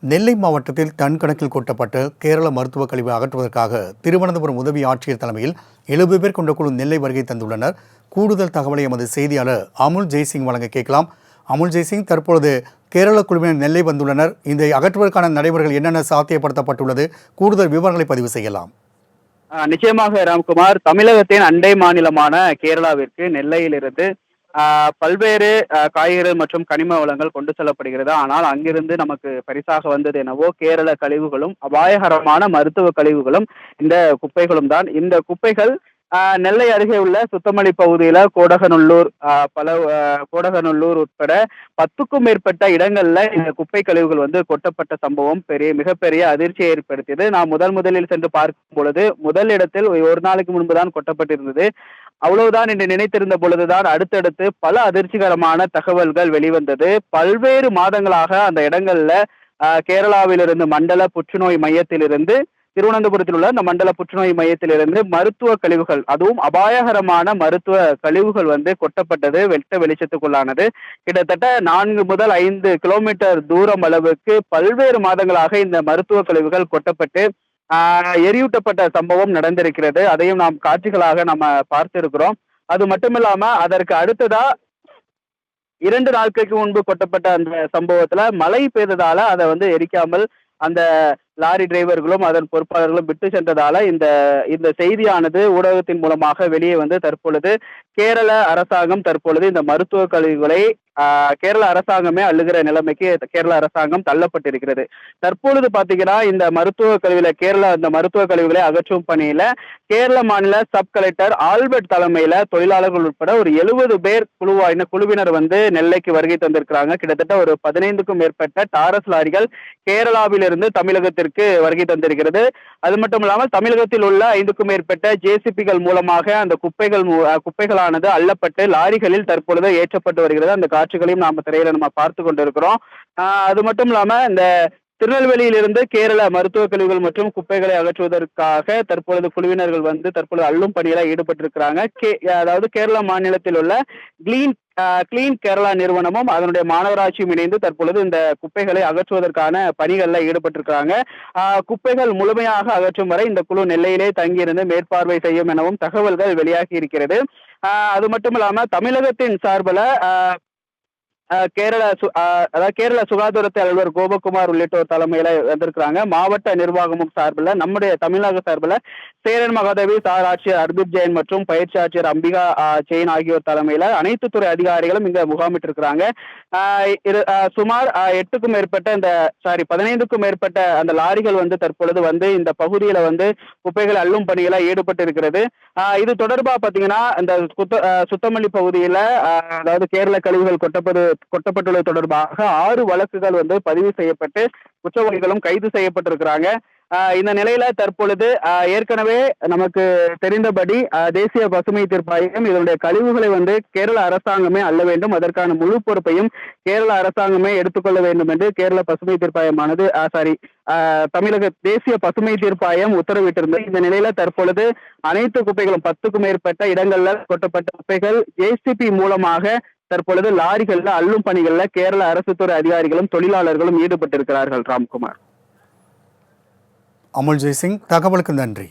நெல்லை மாவட்டத்தில் டன் கணக்கில் கொட்டப்பட்ட கேரள மருத்துவக் கழிவை அகற்றுவதற்காக திருவனந்தபுரம் உதவி ஆட்சியர் தலைமையில் 70 பேர் கொண்ட குழு நெல்லை வருகை தந்துள்ளனர். கூடுதல் தகவலை எமது செய்தியாளர் அமுல் ஜெய்சிங் வழங்க கேட்கலாம். அமுல் ஜெய்சிங், தற்பொழுது கேரள குழுவினர் நெல்லை வந்துள்ளனர். இந்த அகற்றுவதற்கான நடைமுறைகள் என்னென்ன சாத்தியப்படுத்தப்பட்டுள்ளது? கூடுதல் விவரங்களை பதிவு செய்யலாம். நிச்சயமாக ராம்குமார், தமிழகத்தின் அண்டை மாநிலமான கேரளாவிற்கு நெல்லையிலிருந்து பல்வேறு காய்கறிகள் மற்றும் கனிம வளங்கள் கொண்டு செல்லப்படுகிறது. ஆனால் அங்கிருந்து நமக்கு பரிசாக வந்தது என்னவோ கேரள கழிவுகளும் அபாயகரமான மருத்துவ கழிவுகளும் இந்த குப்பைகளும் தான். இந்த குப்பைகள் நெல்லை அருகே உள்ள சுத்தமல்லி பகுதியில கோடகநல்லூர் உட்பட 10க்கும் மேற்பட்ட இடங்கள்ல இந்த குப்பை கழிவுகள் கொட்டப்பட்ட சம்பவம் மிகப்பெரிய அதிர்ச்சியை ஏற்படுத்தியது. நான் முதலில் சென்று பார்க்கும் பொழுது முதல் இடத்தில் ஒரு நாளைக்கு முன்புதான் கொட்டப்பட்டிருந்தது. அவ்வளவுதான் என்று நினைத்திருந்த பொழுதுதான் அடுத்தடுத்து பல அதிர்ச்சிகரமான தகவல்கள் வெளிவந்தது. பல்வேறு மாதங்களாக அந்த இடங்கள்ல கேரளாவிலிருந்து மண்டல புற்றுநோய் மையத்திலிருந்து திருவனந்தபுரத்தில் உள்ள அந்த மண்டல புற்றுநோய் மையத்திலிருந்து மருத்துவ கழிவுகள், அதுவும் அபாயகரமான மருத்துவ கழிவுகள் கொட்டப்பட்டது, வெட்ட வெளிச்சத்துக்குள்ளானது. கிட்டத்தட்ட 4 முதல் 5 கிலோமீட்டர் தூரம் அளவுக்கு பல்வேறு மாதங்களாக இந்த மருத்துவ கழிவுகள் கொட்டப்பட்டு எரியூட்டப்பட்ட சம்பவம் நடந்திருக்கிறது. அதையும் நாம் காட்சிகளாக நம்ம பார்த்திருக்கிறோம். அது மட்டுமில்லாம அதற்கு அடுத்ததா 2 நாட்களுக்கு முன்பு கொட்டப்பட்ட அந்த சம்பவத்துல மழை பெய்ததால அதை எரிக்காமல் அந்த லாரி டிரைவர்களும் அதன் பொறுப்பாளர்களும் விட்டு சென்றதால இந்த செய்தியானது ஊடகத்தின் மூலமாக வெளியே தற்பொழுது கேரள அரசாங்கம் இந்த மருத்துவ கழிவுகளை கேரள அரசாங்கமே அள்ளுகிற நிலைமைக்கு கேரள அரசாங்கம் தள்ளப்பட்டிருக்கிறது. தற்பொழுது பாத்தீங்கன்னா இந்த மருத்துவ கழிவுகளை அகற்றும் பணியில கேரள மாநில சப் கலெக்டர் ஆல்பர்ட் தலைமையில தொழிலாளர்கள் உட்பட ஒரு 70 பேர் குழுவினர் நெல்லைக்கு வருகை தந்திருக்கிறாங்க. கிட்டத்தட்ட ஒரு 15க்கும் மேற்பட்ட டாரஸ் லாரிகள் கேரளாவிலிருந்து தமிழகத்திற்கு வருகை தந்திருக்கிறது. அது மட்டும் இல்லாமல் தமிழகத்தில் உள்ள 5க்கும் மேற்பட்ட ஜேசிபிகள் மூலமாக அந்த குப்பைகளானது அள்ளப்பட்டு லாரிகளில் தற்பொழுது ஏற்றப்பட்டு வருகிறது. அந்த காட்சிகளையும் நாம திரையில பார்த்து கொண்டிருக்கிறோம். அது மட்டும் இல்லாம இந்த திருநெல்வேலியிலிருந்து கேரள மருத்துவ கழிவுகள் மற்றும் குப்பைகளை அகற்றுவதற்காக தற்பொழுது குழுவினர்கள் தற்பொழுது அள்ளும் பணியில ஈடுபட்டிருக்கிறாங்க. அதாவது கேரள மாநிலத்தில் உள்ள கிளீன் கேரளா நிறுவனமும் அதனுடைய மாநகராட்சியும் இணைந்து தற்பொழுது இந்த குப்பைகளை அகற்றுவதற்கான பணிகள்ல ஈடுபட்டிருக்கிறாங்க. குப்பைகள் முழுமையாக அகற்றும் வரை இந்த குழு நெல்லையிலே தங்கியிருந்து மேற்பார்வை செய்யும் எனவும் தகவல்கள் வெளியாகி இருக்கிறது. அது மட்டும் இல்லாம தமிழகத்தின் சார்பில் கேரள சுகாதாரத்துறை அலுவலர் கோபகுமார் உள்ளிட்டோர் தலைமையில வந்திருக்கிறாங்க. மாவட்ட நிர்வாகமும் சார்பில் நம்முடைய தமிழக சார்பில் சேரன் மகாதேவி, சார் ஆட்சியர் அர்பித் ஜெயின் மற்றும் பயிற்சி ஆட்சியர் அம்பிகா ஜெயின் ஆகியோர் தலைமையில அனைத்து துறை அதிகாரிகளும் இங்க முகாமிட்டிருக்கிறாங்க. சுமார் 15க்கும் மேற்பட்ட அந்த லாரிகள் தற்பொழுது இந்த பகுதியில குப்பைகள் அள்ளும் பணியில ஈடுபட்டு இருக்கிறது. இது தொடர்பா பாத்தீங்கன்னா இந்த சுத்தமல்லி பகுதியில அதாவது கேரள கழிவுகள் கொட்டப்பட்டுள்ளது தொடர்பாக 6 வழக்குகள் பதிவு செய்யப்பட்டு குற்றவாளிகளும் கைது செய்யப்பட்டிருக்கிறாங்க. இந்த நிலையில தற்பொழுது ஏற்கனவே நமக்கு தெரிந்தபடி தேசிய பசுமை தீர்ப்பாயம் இதனுடைய கழிவுகளை கேரள அரசாங்கமே அள்ள வேண்டும், அதற்கான முழு பொறுப்பையும் கேரள அரசாங்கமே எடுத்துக்கொள்ள வேண்டும் என்று கேரள பசுமை தீர்ப்பாயமானது தமிழக தேசிய பசுமை தீர்ப்பாயம் உத்தரவிட்டிருந்தது. இந்த நிலையில தற்பொழுது அனைத்து குப்பைகளும் 10க்கும் மேற்பட்ட இடங்கள்ல கொட்டப்பட்ட குப்பைகள் ஜேசிபி மூலமாக தற்பொழுது லாரிகள்ல அள்ளும் பணிகள்ல கேரள அரசு துறை அதிகாரிகளும் தொழிலாளர்களும் ஈடுபட்டிருக்கிறார்கள். ராம்குமார். அமுல் ஜெய்சிங், தகவலுக்கு நன்றி.